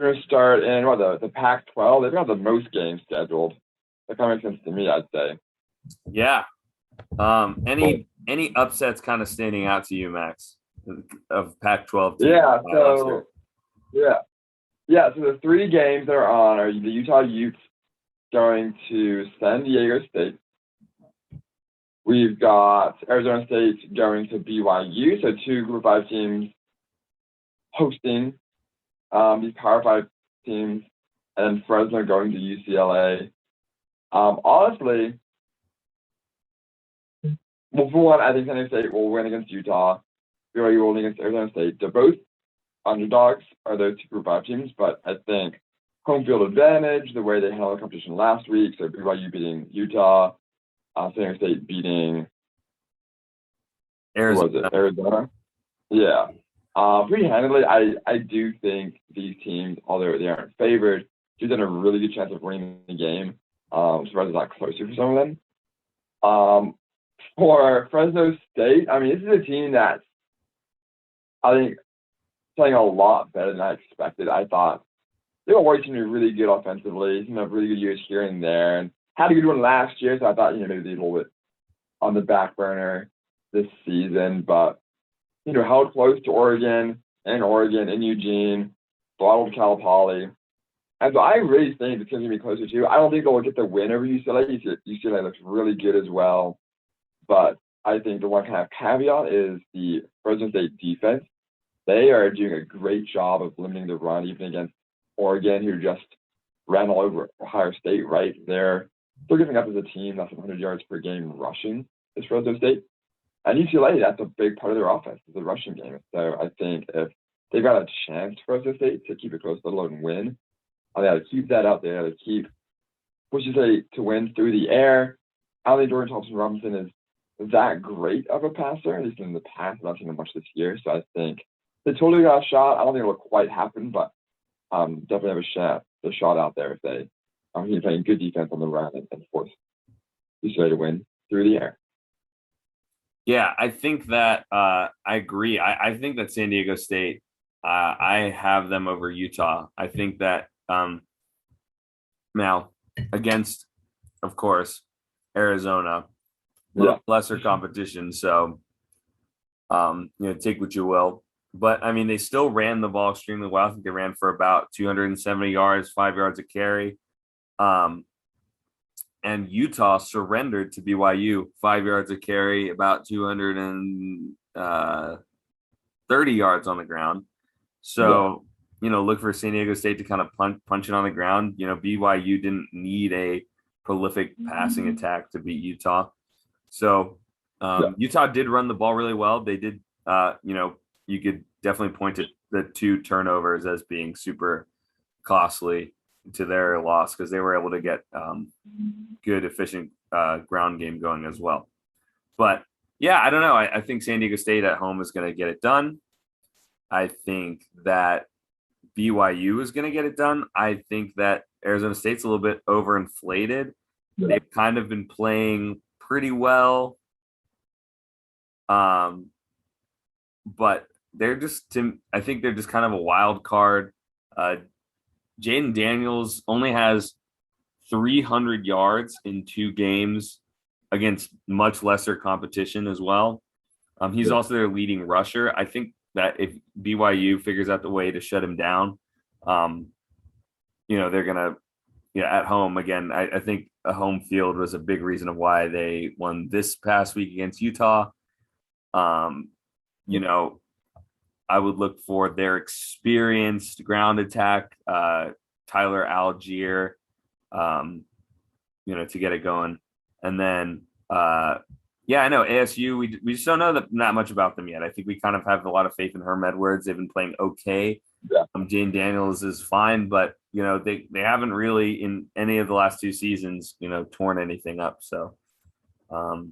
We're gonna start in the Pac-12. They've got the most games scheduled. That kind of makes sense to me, I'd say. Yeah. Any upsets kind of standing out to you, Max, of Pac-12 teams? Yeah. Yeah, yeah. So the three games that are on are the Utah Utes going to San Diego State. We've got Arizona State going to BYU. So two Group 5 teams hosting these Power 5 teams, and then Fresno going to UCLA. Honestly, well, for one, I think San Diego State will win against Utah. BYU will win against Arizona State. They're both underdogs, are those two Group 5 teams, but I think home field advantage, the way they handled the competition last week, so BYU beating Utah, San Diego State beating Arizona. Yeah. Pretty handily. I do think these teams, although they aren't favored, do have a really good chance of winning the game. I'm surprised it's not closer for some of them. For Fresno State, I mean, this is a team that's, I think, playing a lot better than I expected. I thought they were always going to be really good offensively, have really good years here and there, and had a good one last year, so I thought, maybe they'd a little bit on the back burner this season, but, held close to Oregon in Eugene, throttled Cal Poly. And so I really think it's going to be closer to. I don't think they'll get the win over UCLA. UCLA looks really good as well. But I think the one kind of caveat is the Fresno State defense. They are doing a great job of limiting the run, even against Oregon, who just ran all over Ohio State, right? They're giving up as a team that's 100 yards per game rushing, is Fresno State. And UCLA, that's a big part of their offense, is the rushing game. So I think if they've got a chance, Fresno State, to keep it close, let alone win, they got to keep that out there. They got to keep pushes to win through the air. I don't think Dorian Thompson-Robinson is that great of a passer, at least in the past. I've not seen him much this year. So I think they totally got a shot. I don't think it'll quite happen, but definitely have a shot out there if they he's playing good defense on the run and force UCLA to win through the air. Yeah, I think that I agree. I think that San Diego State, I have them over Utah. I think that now against, of course, Arizona, lesser competition. So, take what you will. But, I mean, they still ran the ball extremely well. I think they ran for about 270 yards, 5 yards a carry. And Utah surrendered to BYU, 5 yards a carry, about 230 yards on the ground. So, look for San Diego State to kind of punch it on the ground. BYU didn't need a prolific passing attack to beat Utah. So, Utah did run the ball really well. They did, you could definitely point to the two turnovers as being super costly to their loss because they were able to get good, efficient ground game going as well. But, yeah, I don't know. I think San Diego State at home is going to get it done. I think that BYU is going to get it done. I think that Arizona State's a little bit overinflated. Yeah. They've kind of been playing pretty well. But I think they're just kind of a wild card. Jaden Daniels only has 300 yards in 2 games against much lesser competition as well. He's also their leading rusher. I think that if BYU figures out the way to shut him down, they're going to, at home again. I think a home field was a big reason of why they won this past week against Utah. I would look for their experienced ground attack, Tyler Algier, to get it going. And then, I know ASU, we just don't know that much about them yet. I think we kind of have a lot of faith in Herm Edwards. They've been playing okay. Yeah. Jane Daniels is fine, but, they haven't really in any of the last 2 seasons, torn anything up. So, other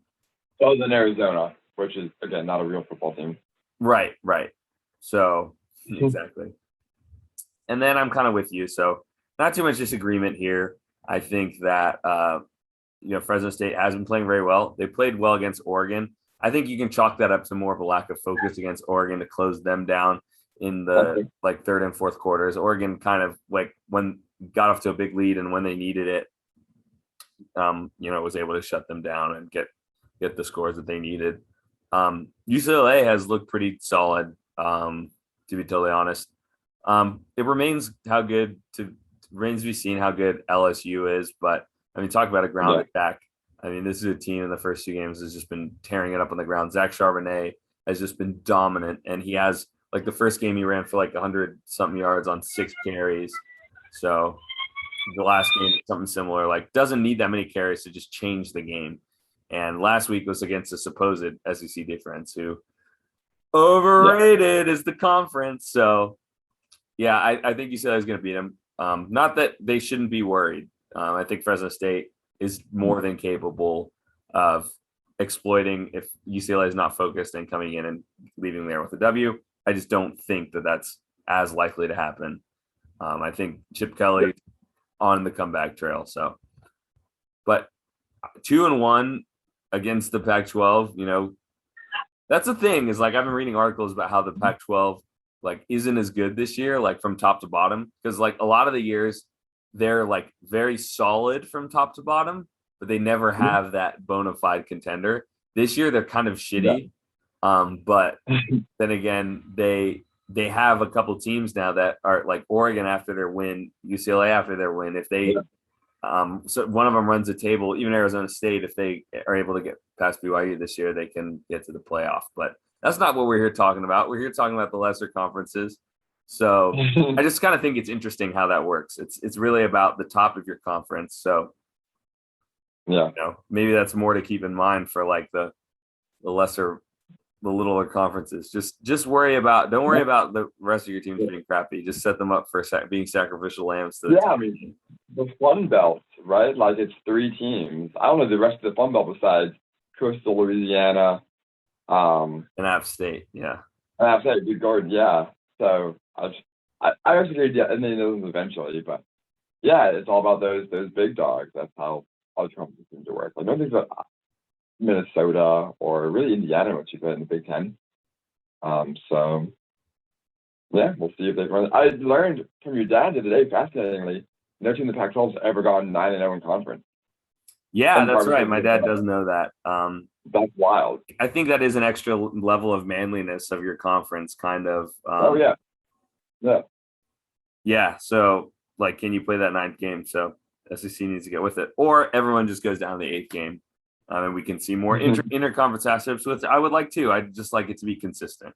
than Arizona, which is, again, not a real football team. Right. So, exactly. And then I'm kind of with you. So, not too much disagreement here. I think that, Fresno State has been playing very well. They played well against Oregon. I think you can chalk that up to more of a lack of focus against Oregon to close them down. in the like third and fourth quarters. Oregon kind of like when got off to a big lead and when they needed it, was able to shut them down and get the scores that they needed. UCLA has looked pretty solid, to be totally honest. It remains to be seen how good LSU is, but I mean, talk about a ground attack. I mean, this is a team in the first 2 games has just been tearing it up on the ground. Zach Charbonnet has just been dominant, and he has like the first game he ran for like 100-something yards on 6 carries. So the last game, something similar, like doesn't need that many carries to just change the game. And last week was against a supposed SEC defense who overrated is the conference. So yeah, I think UCLA is going to beat them. Not that they shouldn't be worried. I think Fresno State is more than capable of exploiting if UCLA is not focused and coming in and leaving there with a W. I just don't think that that's as likely to happen. I think Chip Kelly on the comeback trail. So, but 2-1 against the Pac-12, that's the thing is like I've been reading articles about how the Pac-12 like isn't as good this year, like from top to bottom, because like a lot of the years they're like very solid from top to bottom, but they never have that bona fide contender. This year they're kind of shitty, but then again they have a couple teams now that are like Oregon after their win, UCLA after their win. If they so one of them runs the table, even Arizona State, if they are able to get past BYU this year, they can get to the playoff. But that's not what we're here talking about. We're here talking about the lesser conferences. So I just kind of think it's interesting how that works. It's really about the top of your conference. So maybe that's more to keep in mind for like the littler conferences. Just don't worry about the rest of your teams being crappy. Just set them up for being sacrificial lambs. I mean, the Fun Belt, right? Like it's 3 teams. I don't know the rest of the Fun Belt besides Coastal Louisiana, and App State, and App State, Good Garden, So I actually figured, and then those eventually, but it's all about those big dogs. That's how all the conferences seem to work. Like no things about Minnesota or really Indiana, which you put in the Big Ten. So we'll see if they run. I learned from your dad the other day, fascinatingly, no team in the Pac-12 has ever gone 9-0 in conference. Yeah, that's right. My dad does know that. That's wild. I think that is an extra level of manliness of your conference, kind of. Yeah. So, like, can you play that 9th game? So SEC needs to get with it, or everyone just goes down to the 8th game, and we can see more interconference matchups. Which I would like to. I'd just like it to be consistent.